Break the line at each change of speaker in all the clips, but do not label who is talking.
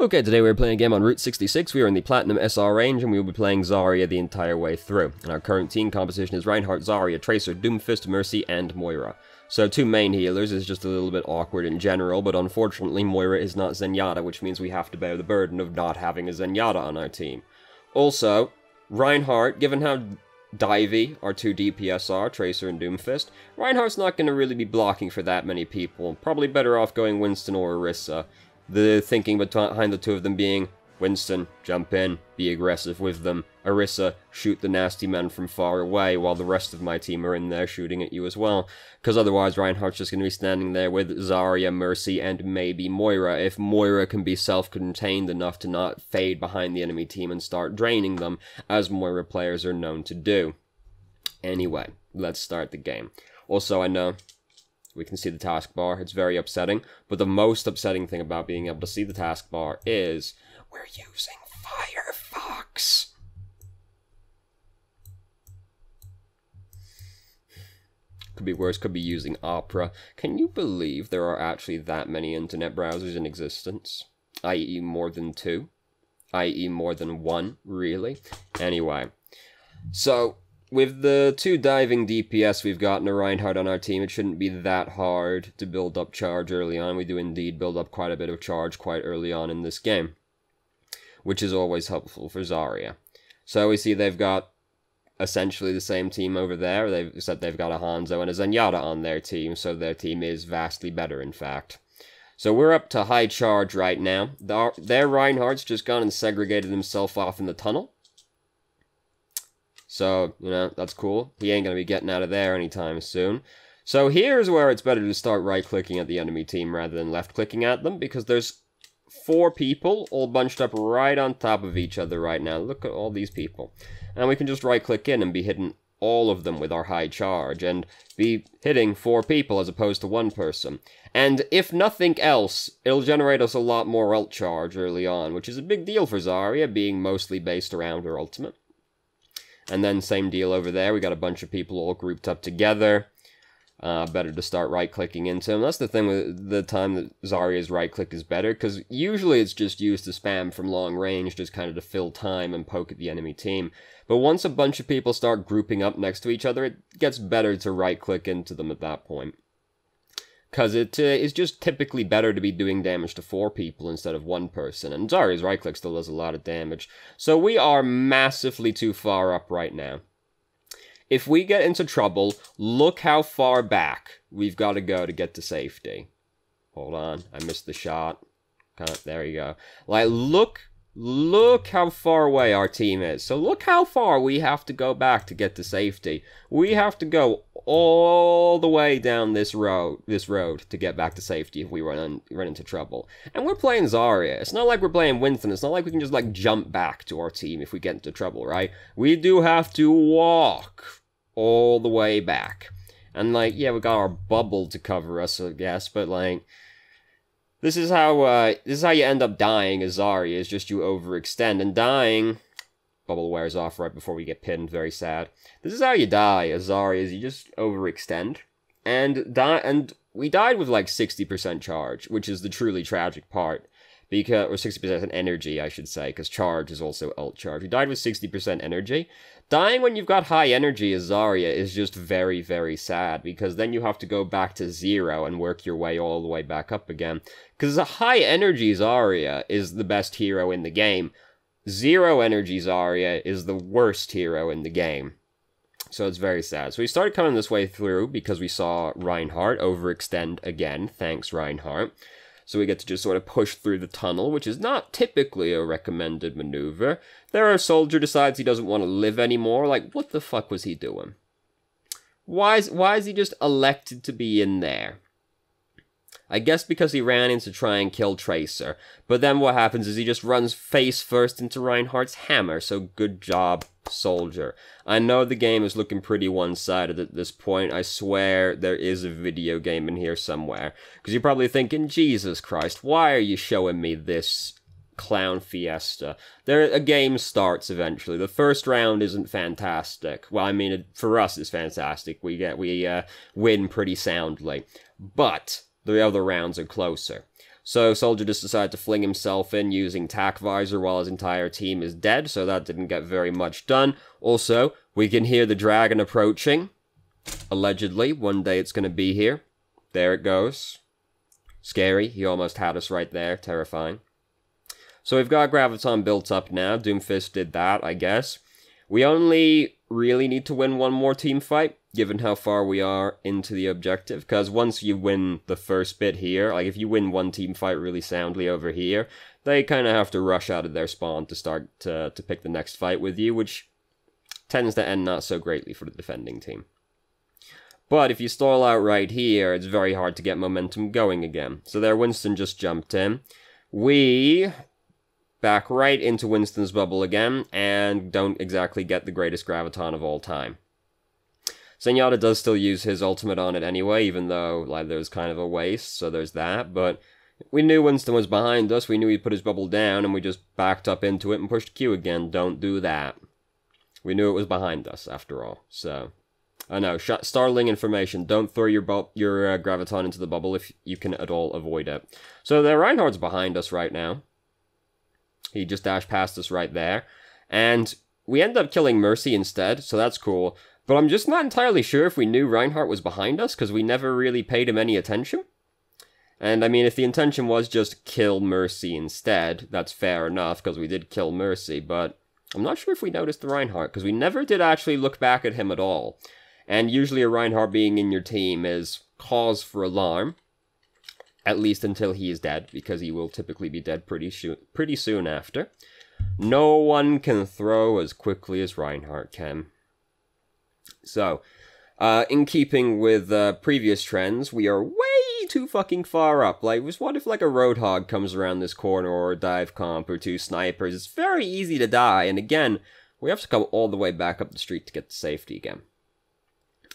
Okay, today we're playing a game on Route 66. We are in the Platinum SR range, and we will be playing Zarya the entire way through. And our current team composition is Reinhardt, Zarya, Tracer, Doomfist, Mercy, and Moira. So two main healers is just a little bit awkward in general, but unfortunately Moira is not Zenyatta, which means we have to bear the burden of not having a Zenyatta on our team. Also, Reinhardt, given how divey our two DPS are, Tracer and Doomfist, Reinhardt's not going to really be blocking for that many people. Probably better off going Winston or Orisa. The thinking behind the two of them being, Winston, jump in, be aggressive with them. Orisa, shoot the nasty men from far away, while the rest of my team are in there shooting at you as well. Because otherwise Reinhardt's just going to be standing there with Zarya, Mercy, and maybe Moira. If Moira can be self-contained enough to not fade behind the enemy team and start draining them, as Moira players are known to do. Anyway, let's start the game. Also, I know we can see the taskbar. It's very upsetting. But the most upsetting thing about being able to see the taskbar is we're using Firefox. Could be worse, could be using Opera. Can you believe there are actually that many internet browsers in existence? I.e. more than two? I.e. more than one, really? Anyway, so with the two diving DPS we've got and a Reinhardt on our team, it shouldn't be that hard to build up charge early on. We do indeed build up quite a bit of charge quite early on in this game, which is always helpful for Zarya. So we see they've got essentially the same team over there, except they've got a Hanzo and a Zenyatta on their team, so their team is vastly better, in fact. So we're up to high charge right now. Their Reinhardt's just gone and segregated himself off in the tunnel. So, you know, that's cool. He ain't gonna be getting out of there anytime soon. So here's where it's better to start right-clicking at the enemy team rather than left-clicking at them, because there's 4 people all bunched up right on top of each other right now. Look at all these people. And we can just right-click in and be hitting all of them with our high charge, and be hitting 4 people as opposed to 1 person. And if nothing else, it'll generate us a lot more ult charge early on, which is a big deal for Zarya, being mostly based around her ultimate. And then same deal over there, we got a bunch of people all grouped up together. Better to start right-clicking into them. That's the thing with the time that Zarya's right-click is better, because usually it's just used to spam from long range, just kind of to fill time and poke at the enemy team. But once a bunch of people start grouping up next to each other, it gets better to right-click into them at that point. Because it is just typically better to be doing damage to 4 people instead of 1 person, and Zarya's right-click still does a lot of damage. So we are massively too far up right now. If we get into trouble, look how far back we've got to go to get to safety. Hold on, I missed the shot. There you go. Like, look how far away our team is. So look how far we have to go back to get to safety. We have to go all the way down this road to get back to safety if we run into trouble. And we're playing Zarya. It's not like we're playing Winston. It's not like we can just, like, jump back to our team if we get into trouble, right? We do have to walk all the way back. And, like, yeah, we got our bubble to cover us, I guess, but, like, this is how you end up dying as Zarya, is just you overextend. And dying, bubble wears off right before we get pinned, very sad. This is how you die as Zarya, is you just overextend. And we died with like 60% charge, which is the truly tragic part. Or 60% energy, I should say, because charge is also ult charge. We died with 60% energy. Dying when you've got high energy as Zarya is just very, very sad, because then you have to go back to 0 and work your way all the way back up again. Because a high energy Zarya is the best hero in the game. 0 energy Zarya is the worst hero in the game. So it's very sad. So we started coming this way through because we saw Reinhardt overextend again. Thanks, Reinhardt. So we get to just sort of push through the tunnel, which is not typically a recommended maneuver. There, our soldier decides he doesn't want to live anymore. Like, what the fuck was he doing? Why is he just elected to be in there? I guess because he ran in to try and kill Tracer. But then what happens is he just runs face first into Reinhardt's hammer. So good job, soldier. I know the game is looking pretty one-sided at this point. I swear there is a video game in here somewhere. Because you're probably thinking, Jesus Christ, why are you showing me this clown fiesta? A game starts eventually. The first round isn't fantastic. Well, I mean, for us it's fantastic. We win pretty soundly. But the other rounds are closer. So Soldier just decided to fling himself in using Tac Visor while his entire team is dead, so that didn't get very much done. Also, we can hear the dragon approaching. Allegedly, one day it's going to be here. There it goes. Scary, he almost had us right there, terrifying. So we've got Graviton built up now, Doomfist did that, I guess. We only really need to win one more team fight, given how far we are into the objective, because once you win the first bit here, like if you win one team fight really soundly over here, they kind of have to rush out of their spawn to start to pick the next fight with you, which tends to end not so greatly for the defending team. But if you stall out right here, it's very hard to get momentum going again. So there, Winston just jumped in. We back right into Winston's bubble again, and don't exactly get the greatest Graviton of all time. Zenyatta does still use his ultimate on it anyway, even though like there's kind of a waste, so there's that, but we knew Winston was behind us, we knew he'd put his bubble down, and we just backed up into it and pushed Q again. Don't do that. We knew it was behind us, after all, so... I know, Starling information, don't throw your Graviton into the bubble if you can at all avoid it. So the Reinhardt's behind us right now. He just dashed past us right there. And we end up killing Mercy instead, so that's cool. But I'm just not entirely sure if we knew Reinhardt was behind us, because we never really paid him any attention. And I mean, if the intention was just kill Mercy instead, that's fair enough, because we did kill Mercy, but I'm not sure if we noticed the Reinhardt, because we never did actually look back at him at all. And usually a Reinhardt being in your team is cause for alarm, at least until he is dead, because he will typically be dead pretty soon after. No one can throw as quickly as Reinhardt can. So, in keeping with previous trends, we are way too fucking far up. Like, what if like a Roadhog comes around this corner, or a dive comp, or two snipers? It's very easy to die, and again, we have to come all the way back up the street to get to safety again.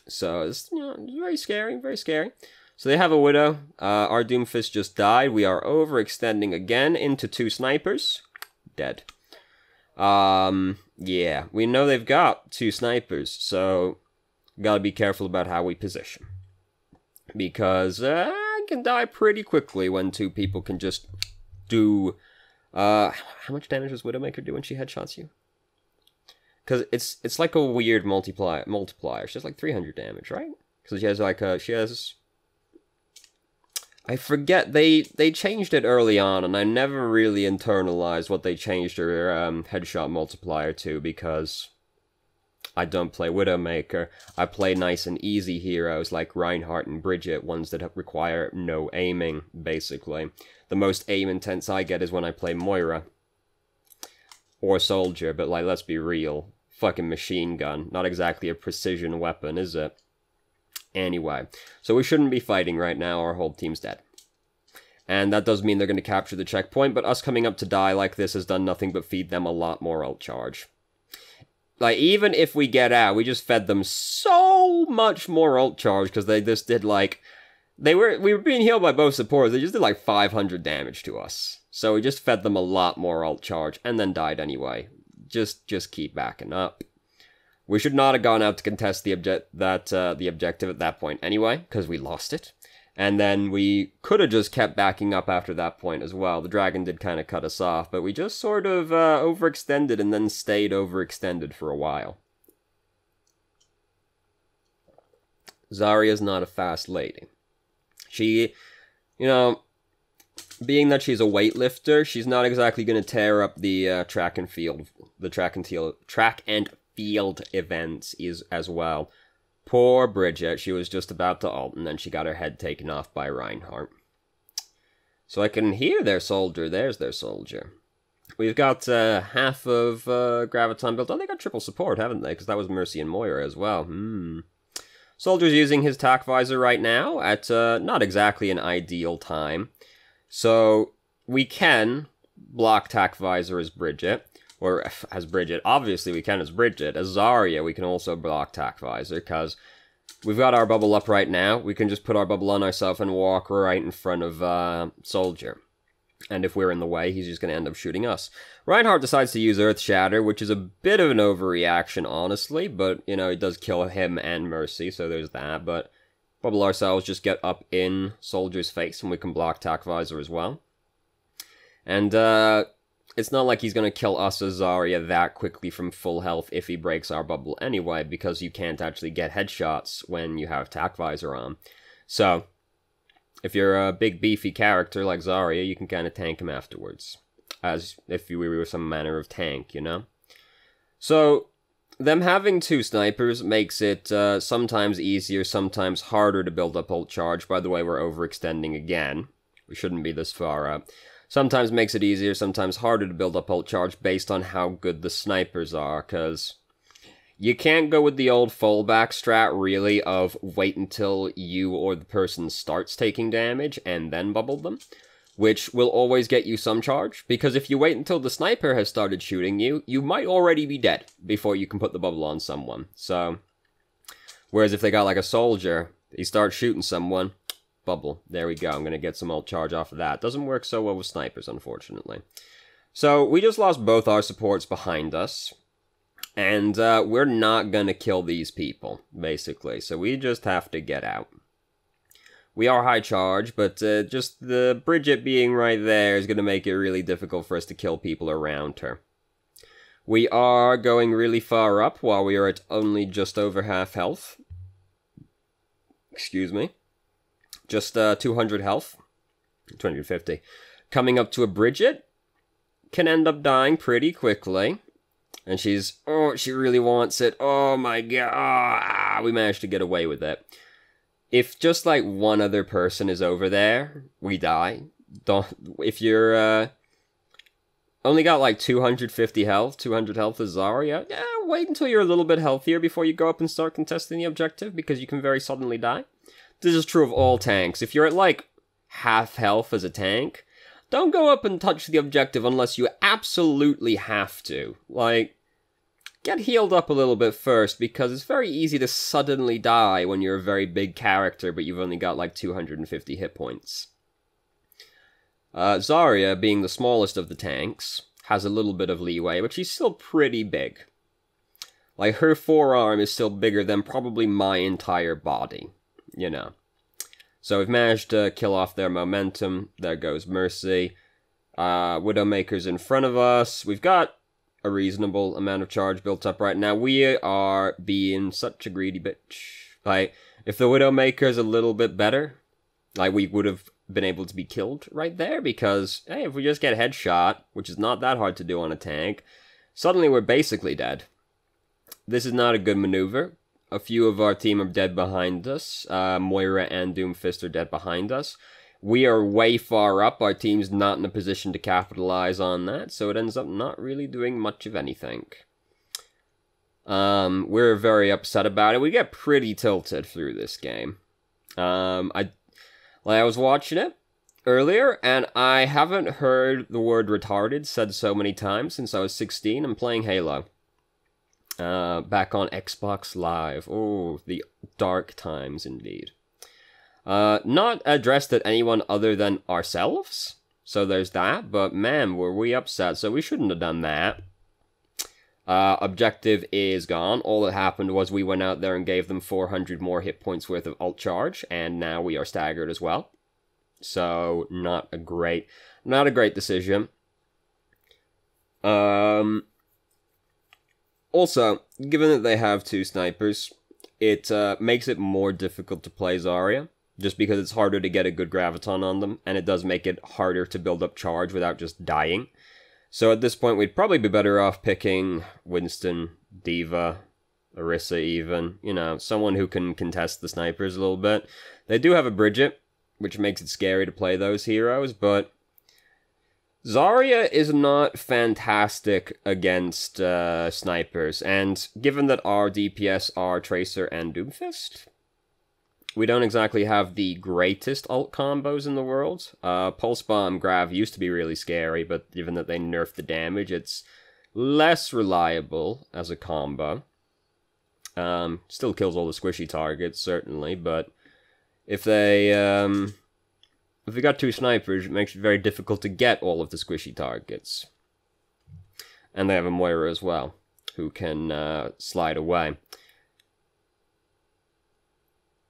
So, it's, you know, very scary, very scary. So they have a Widow. Our Doomfist just died. We are overextending again into two snipers. Dead. Yeah, we know they've got two snipers, so gotta be careful about how we position. Because I can die pretty quickly when two people can just do... how much damage does Widowmaker do when she headshots you? Because it's like a weird multiplier. She has like 300 damage, right? Because she has like she has... I forget, they changed it early on, and I never really internalized what they changed her headshot multiplier to, because I don't play Widowmaker. I play nice and easy heroes like Reinhardt and Bridget, ones that require no aiming, basically. The most aim intense I get is when I play Moira. Or Soldier, but like, let's be real. Fucking machine gun. Not exactly a precision weapon, is it? Anyway, so we shouldn't be fighting right now, our whole team's dead. And that does mean they're going to capture the checkpoint, but us coming up to die like this has done nothing but feed them a lot more ult charge. Like, even if we get out, we just fed them so much more ult charge, because they just did like... we were being healed by both supports, they just did like 500 damage to us. So we just fed them a lot more ult charge, and then died anyway. Just keep backing up. We should not have gone out to contest the objective at that point anyway, because we lost it. And then we could have just kept backing up after that point as well. The dragon did kind of cut us off, but we just sort of overextended and then stayed overextended for a while. Zarya's not a fast lady. She, you know, being that she's a weightlifter, she's not exactly going to tear up the track and field events as well. Poor Bridget, she was just about to ult, and then she got her head taken off by Reinhardt. So I can hear their soldier. There's their soldier. We've got half of Graviton built. Oh, they got triple support, haven't they? Because that was Mercy and Moira as well. Soldier's using his tac visor right now at not exactly an ideal time. So we can block tac visor as Bridget. Or as Bridget. Obviously we can as Bridget. As Zarya, we can also block tac visor, because we've got our bubble up right now. We can just put our bubble on ourselves and walk right in front of Soldier. And if we're in the way, he's just going to end up shooting us. Reinhardt decides to use Earth Shatter, which is a bit of an overreaction, honestly. But, you know, it does kill him and Mercy, so there's that. But bubble ourselves, just get up in Soldier's face, and we can block tac visor as well. And, it's not like he's gonna kill us as Zarya that quickly from full health if he breaks our bubble anyway, because you can't actually get headshots when you have Tac Visor on. So, if you're a big beefy character like Zarya, you can kind of tank him afterwards. As if you were some manner of tank, you know? So, them having 2 snipers makes it sometimes easier, sometimes harder to build up ult charge. By the way, we're overextending again. We shouldn't be this far up. Sometimes makes it easier, sometimes harder to build up ult charge based on how good the snipers are, because you can't go with the old fallback strat, really, of wait until you or the person starts taking damage and then bubble them, which will always get you some charge, because if you wait until the sniper has started shooting you, you might already be dead before you can put the bubble on someone. So, whereas if they got like a soldier, he starts shooting someone, bubble. There we go. I'm going to get some ult charge off of that. Doesn't work so well with snipers, unfortunately. So, we just lost both our supports behind us. And we're not going to kill these people, basically. So, we just have to get out. We are high charge, but just the Bridget being right there is going to make it really difficult for us to kill people around her. We are going really far up while we are at only just over half health. Excuse me. Just 200 health. 250. Coming up to a Bridget. Can end up dying pretty quickly. And she's... Oh, she really wants it. Oh my god. We managed to get away with it. If just like one other person is over there, we die. If you're only got like 250 health, 200 health as Zarya, yeah, wait until you're a little bit healthier before you go up and start contesting the objective, because you can very suddenly die. This is true of all tanks. If you're at like half health as a tank, don't go up and touch the objective unless you absolutely have to. Like, get healed up a little bit first, because it's very easy to suddenly die when you're a very big character, but you've only got like 250 hit points. Zarya, being the smallest of the tanks, has a little bit of leeway, but she's still pretty big. Like, her forearm is still bigger than probably my entire body, you know. So we've managed to kill off their momentum. There goes Mercy. Widowmaker's in front of us. We've got a reasonable amount of charge built up right now. We are being such a greedy bitch. Like, if the Widowmaker's a little bit better, like, we would have been able to be killed right there, because, hey, if we just get headshot, which is not that hard to do on a tank, suddenly we're basically dead. This is not a good maneuver. A few of our team are dead behind us. Moira and Doomfist are dead behind us. We are way far up. Our team's not in a position to capitalize on that, so it ends up not really doing much of anything. We're very upset about it. We get pretty tilted through this game. I was watching it earlier, and I haven't heard the word retarded said so many times since I was 16 and playing Halo. Back on Xbox Live. Oh, the dark times indeed. Not addressed at anyone other than ourselves, so there's that, but man, were we upset, so we shouldn't have done that. Objective is gone. All that happened was we went out there and gave them 400 more hit points worth of ult charge, and now we are staggered as well. So, not a great decision. Also, given that they have 2 snipers, it makes it more difficult to play Zarya, just because it's harder to get a good graviton on them, and it does make it harder to build up charge without just dying. So at this point, we'd probably be better off picking Winston, Diva, Orisa even, you know, someone who can contest the snipers a little bit. They do have a Bridget, which makes it scary to play those heroes, but Zarya is not fantastic against snipers, and given that our DPS are Tracer and Doomfist, we don't exactly have the greatest ult combos in the world. Pulse Bomb Grav used to be really scary, but given that they nerfed the damage, it's less reliable as a combo. Still kills all the squishy targets, certainly, but if they got 2 snipers, it makes it very difficult to get all of the squishy targets. And they have a Moira as well, who can slide away.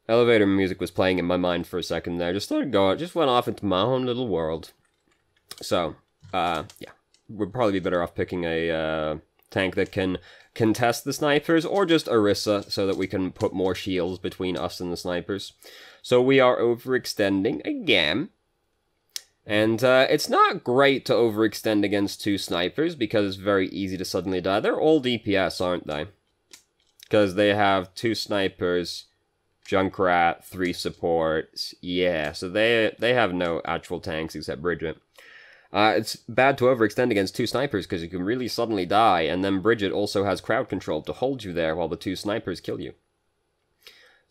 Elevator music was playing in my mind for a second there. Just went off into my own little world. So, yeah, we'd probably be better off picking a tank that can contest the snipers, or just Orisa, so that we can put more shields between us and the snipers. So we are overextending again. And it's not great to overextend against 2 snipers, because it's very easy to suddenly die. They're all DPS, aren't they? Because they have 2 snipers, Junkrat, 3 supports. Yeah, so they have no actual tanks except Bridget. It's bad to overextend against 2 snipers, because you can really suddenly die, and then Bridget also has crowd control to hold you there while the 2 snipers kill you.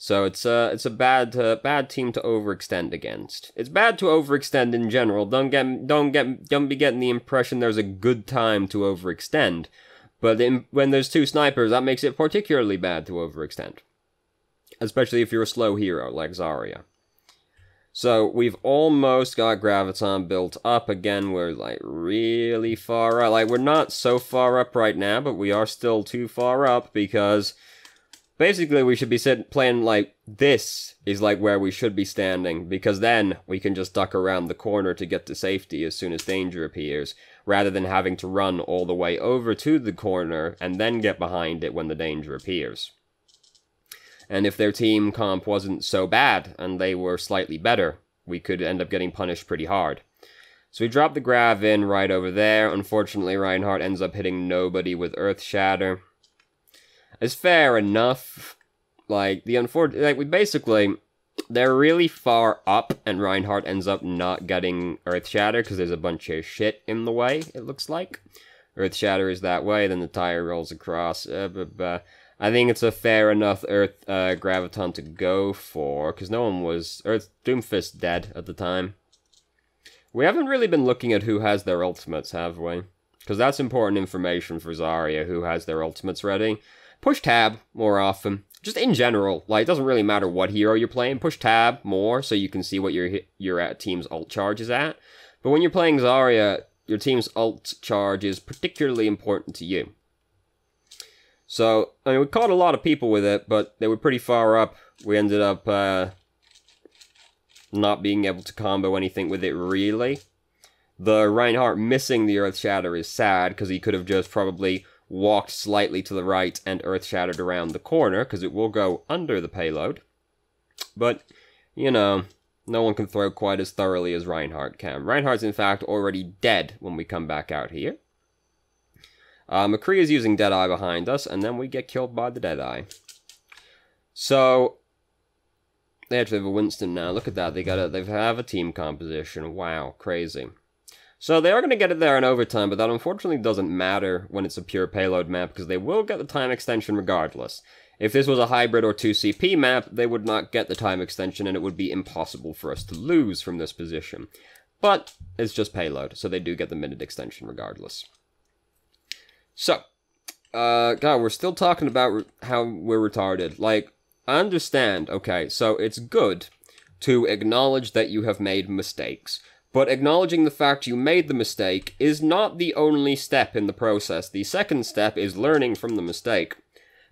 So it's a bad team to overextend against. It's bad to overextend in general. Don't be getting the impression there's a good time to overextend. But when there's 2 snipers, that makes it particularly bad to overextend, especially if you're a slow hero like Zarya. So we've almost got Graviton built up again. We're like really far up. Like, we're not so far up right now, but we are still too far up, because basically, we should be playing like this is like where we should be standing, because then we can just duck around the corner to get to safety as soon as danger appears, rather than having to run all the way over to the corner and then get behind it when the danger appears. And if their team comp wasn't so bad and they were slightly better, we could end up getting punished pretty hard. So we drop the Grav in right over there. Unfortunately, Reinhardt ends up hitting nobody with Earth Shatter. It's fair enough. Like, we basically, they're really far up, and Reinhardt ends up not getting Earth Shatter because there's a bunch of shit in the way, it looks like. Earth Shatter is that way, then the tire rolls across. I think it's a fair enough Graviton to go for, because no one was... Doomfist dead at the time. We haven't really been looking at who has their ultimates, have we? Because that's important information for Zarya, who has their ultimates ready. Push tab more often. Just in general, like, it doesn't really matter what hero you're playing. Push tab more so you can see what your team's ult charge is at. But when you're playing Zarya, your team's ult charge is particularly important to you. So, I mean, we caught a lot of people with it, but they were pretty far up. We ended up not being able to combo anything with it, really. The Reinhardt missing the Earth Shatter is sad, because he could have just probably walked slightly to the right and Earth Shattered around the corner, because it will go under the payload. But, you know, no one can throw quite as thoroughly as Reinhardt can. Reinhardt's, in fact, already dead when we come back out here. McCree is using Deadeye behind us, and then we get killed by the Deadeye. So, they actually have a Winston now. Look at that. They have a team composition. Wow, crazy. So they are going to get it there in overtime, but that unfortunately doesn't matter when it's a pure payload map, because they will get the time extension regardless. If this was a hybrid or 2CP map, they would not get the time extension, and it would be impossible for us to lose from this position. But it's just payload, so they do get the minute extension regardless. So, God, we're still talking about how we're retarded. Like, I understand, okay, so it's good to acknowledge that you have made mistakes. But acknowledging the fact you made the mistake is not the only step in the process. The second step is learning from the mistake.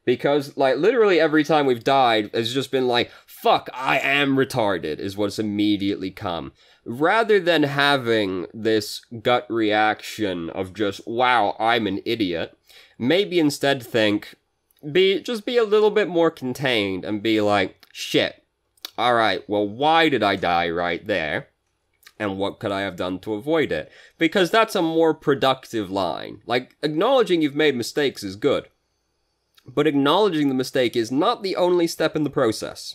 Because, like, literally every time we've died, it's just been like, fuck, I am retarded, is what's immediately come. Rather than having this gut reaction of just, wow, I'm an idiot, maybe instead think, just be a little bit more contained and be like, shit, alright, well, why did I die right there? And what could I have done to avoid it? Because that's a more productive line. Like, acknowledging you've made mistakes is good. But acknowledging the mistake is not the only step in the process.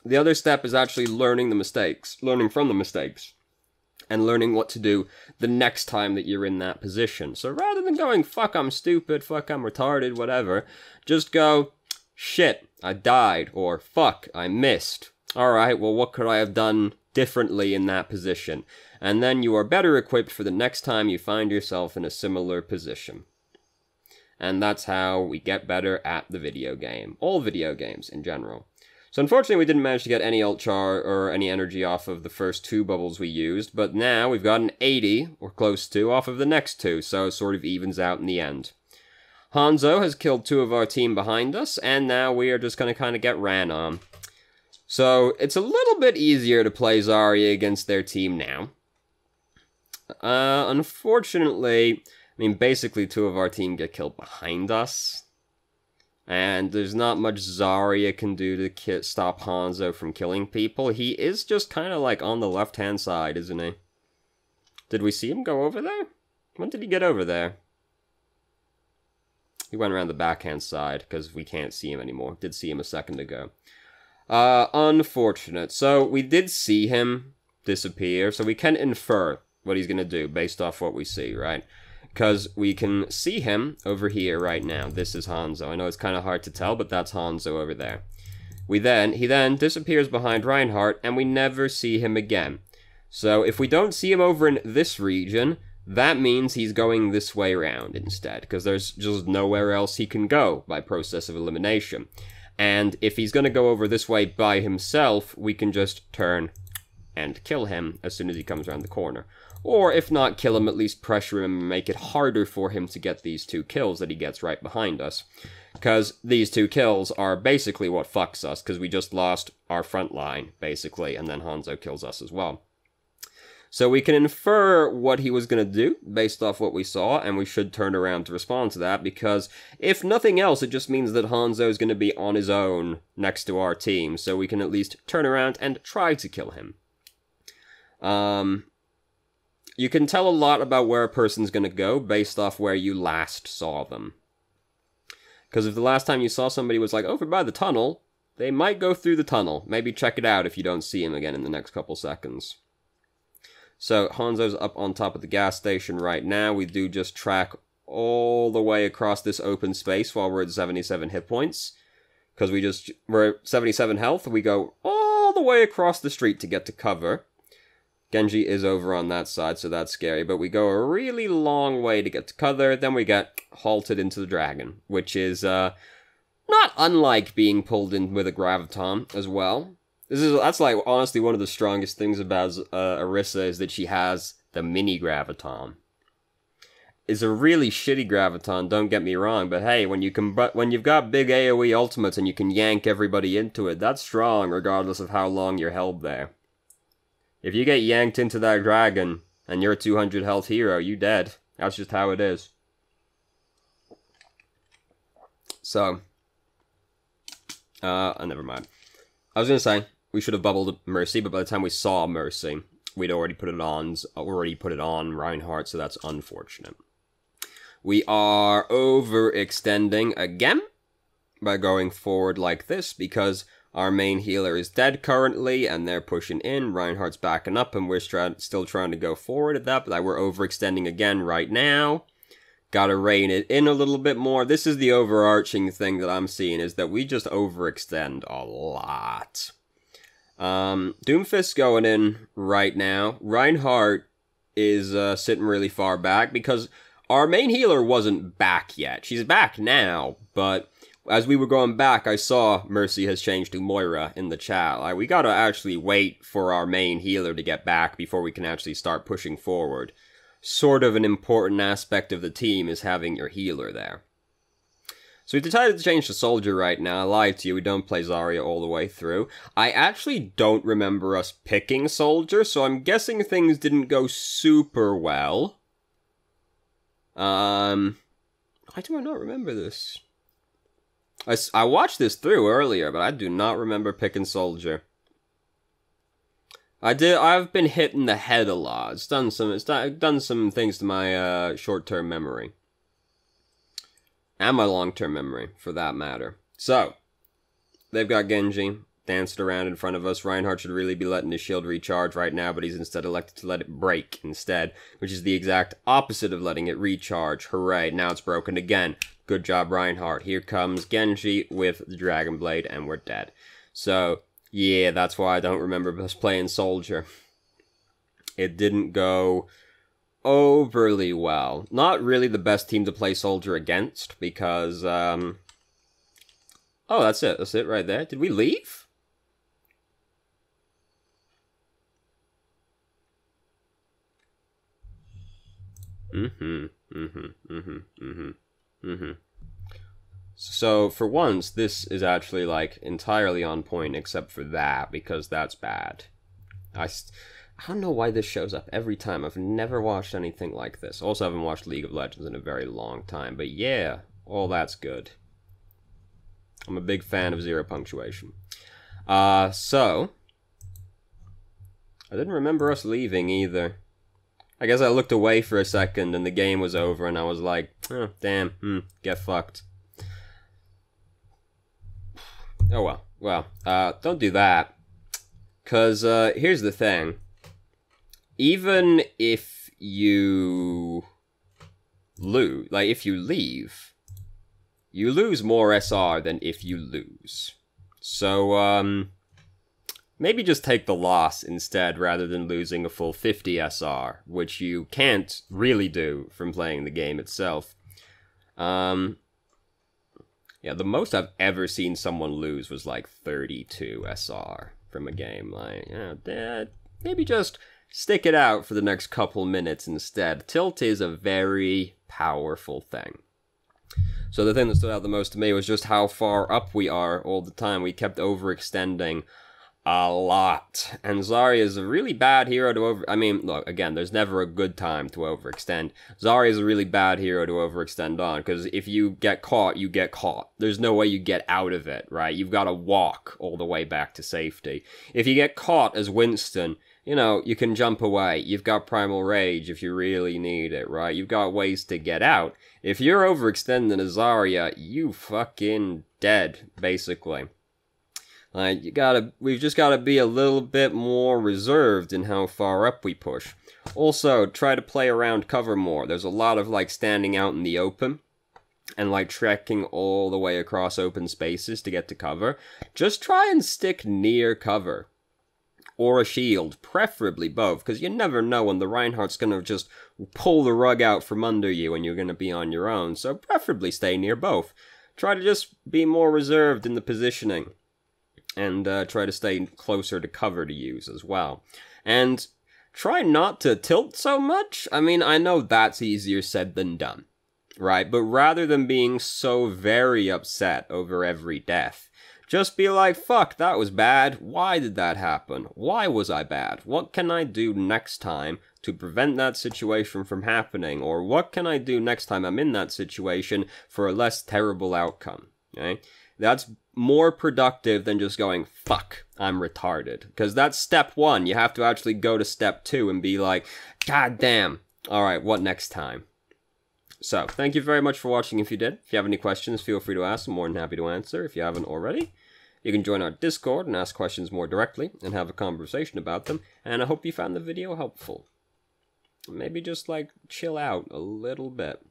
The other step is actually learning the mistakes, learning from the mistakes, and learning what to do the next time that you're in that position. So rather than going, fuck, I'm stupid, fuck, I'm retarded, whatever, just go, shit, I died, or fuck, I missed. Alright, well, what could I have done differently in that position? And then you are better equipped for the next time you find yourself in a similar position. And that's how we get better at the video game. All video games in general. So unfortunately we didn't manage to get any ult char or any energy off of the first 2 bubbles we used, but now we've got an 80, or close to, off of the next 2, so it sort of evens out in the end. Hanzo has killed 2 of our team behind us, and now we are just going to kind of get ran on. So it's a little bit easier to play Zarya against their team now. Unfortunately, I mean, basically 2 of our team get killed behind us. And there's not much Zarya can do to stop Hanzo from killing people. He is just kind of like on the left-hand side, isn't he? Did we see him go over there? When did he get over there? He went around the backhand side, because we can't see him anymore. Did see him a second ago. Unfortunate. So, we did see him disappear, so we can infer what he's going to do based off what we see, right? Because we can see him over here right now. This is Hanzo. I know it's kind of hard to tell, but that's Hanzo over there. He then disappears behind Reinhardt, and we never see him again. So if we don't see him over in this region, that means he's going this way around instead, because there's just nowhere else he can go by process of elimination. And if he's going to go over this way by himself, we can just turn and kill him as soon as he comes around the corner. Or, if not kill him, at least pressure him and make it harder for him to get these 2 kills that he gets right behind us. Because these 2 kills are basically what fucks us, because we just lost our front line, basically, and then Hanzo kills us as well. So we can infer what he was going to do, based off what we saw, and we should turn around to respond to that, because if nothing else, it just means that Hanzo is going to be on his own next to our team, so we can at least turn around and try to kill him. You can tell a lot about where a person's going to go based off where you last saw them. Because if the last time you saw somebody was like over by the tunnel, they might go through the tunnel. Maybe check it out if you don't see him again in the next couple seconds. So Hanzo's up on top of the gas station right now. We do just track all the way across this open space while we're at 77 hit points. Because we're at 77 health, we go all the way across the street to get to cover. Genji is over on that side, so that's scary, but we go a really long way to get to cover, then we get halted into the dragon, which is, not unlike being pulled in with a graviton as well. That's like, honestly, one of the strongest things about Orisa is that she has the mini graviton. It's a really shitty graviton, don't get me wrong, but hey, when you've got big AoE ultimates and you can yank everybody into it, that's strong, regardless of how long you're held there. If you get yanked into that dragon, and you're a 200 health hero, you dead. That's just how it is. So, never mind. I was gonna say, we should have bubbled Mercy, but by the time we saw Mercy, we'd already put it on Reinhardt, so that's unfortunate. We are overextending again by going forward like this, because our main healer is dead currently, and they're pushing in. Reinhardt's backing up, and we're still trying to go forward at that, but we're overextending again right now. Gotta rein it in a little bit more. This is the overarching thing that I'm seeing, is that we just overextend a lot. Doomfist's going in right now. Reinhardt is sitting really far back, because our main healer wasn't back yet. She's back now, but as we were going back, I saw Mercy has changed to Moira in the chat. We gotta actually wait for our main healer to get back before we can actually start pushing forward. Sort of an important aspect of the team is having your healer there. So we've decided to change to Soldier right now. I lied to you, we don't play Zarya all the way through. I actually don't remember us picking Soldier, so I'm guessing things didn't go super well. Why do I not remember this? I watched this through earlier, but I do not remember picking Soldier. I've been hit in the head a lot. It's done some things to my short-term memory. And my long-term memory, for that matter. So, they've got Genji dancing around in front of us. Reinhardt should really be letting his shield recharge right now, but he's instead elected to let it break instead, which is the exact opposite of letting it recharge. Hooray, now it's broken again. Good job, Reinhardt. Here comes Genji with the Dragon Blade, and we're dead. So, yeah, that's why I don't remember us playing Soldier. It didn't go overly well. Not really the best team to play Soldier against, because, oh, that's it. That's it right there. Did we leave? So, for once, this is actually, like, entirely on point, except for that, because that's bad. I don't know why this shows up every time. I've never watched anything like this. Also, I haven't watched League of Legends in a very long time. But yeah, all that's good. I'm a big fan of zero punctuation. So... I didn't remember us leaving either. I guess I looked away for a second and the game was over and I was like, oh, damn, get fucked. Oh well. Well, don't do that. 'Cause, here's the thing. Even if you lose, like, if you leave, you lose more SR than if you lose. So, maybe just take the loss instead rather than losing a full 50 SR, which you can't really do from playing the game itself. Yeah, the most I've ever seen someone lose was like 32 SR from a game. Like, yeah, maybe just stick it out for the next couple minutes instead. Tilt is a very powerful thing. So the thing that stood out the most to me was just how far up we are all the time. We kept overextending a lot. And Zarya is a really bad hero to I mean, look, again, there's never a good time to overextend. Zarya is a really bad hero to overextend on, because if you get caught, you get caught. There's no way you get out of it, right? You've got to walk all the way back to safety. If you get caught as Winston, you know, you can jump away. You've got Primal Rage if you really need it, right? You've got ways to get out. If you're overextending a Zarya, you fucking dead, basically. Like, we've just gotta be a little bit more reserved in how far up we push. Also, try to play around cover more. There's a lot of, like, standing out in the open, and, like, trekking all the way across open spaces to get to cover. Just try and stick near cover. Or a shield, preferably both, because you never know when the Reinhardt's gonna just pull the rug out from under you and you're gonna be on your own, so preferably stay near both. Try to just be more reserved in the positioning. And try to stay closer to cover to use as well. And try not to tilt so much. I mean, I know that's easier said than done, right? But rather than being so very upset over every death, just be like, fuck, that was bad. Why did that happen? Why was I bad? What can I do next time to prevent that situation from happening? Or what can I do next time I'm in that situation for a less terrible outcome? Okay? That's more productive than just going, fuck, I'm retarded. Because that's step one. You have to actually go to step two and be like, god damn. Alright, what next time? So, thank you very much for watching if you did. If you have any questions, feel free to ask. I'm more than happy to answer if you haven't already. You can join our Discord and ask questions more directly and have a conversation about them. And I hope you found the video helpful. Maybe just, like, chill out a little bit.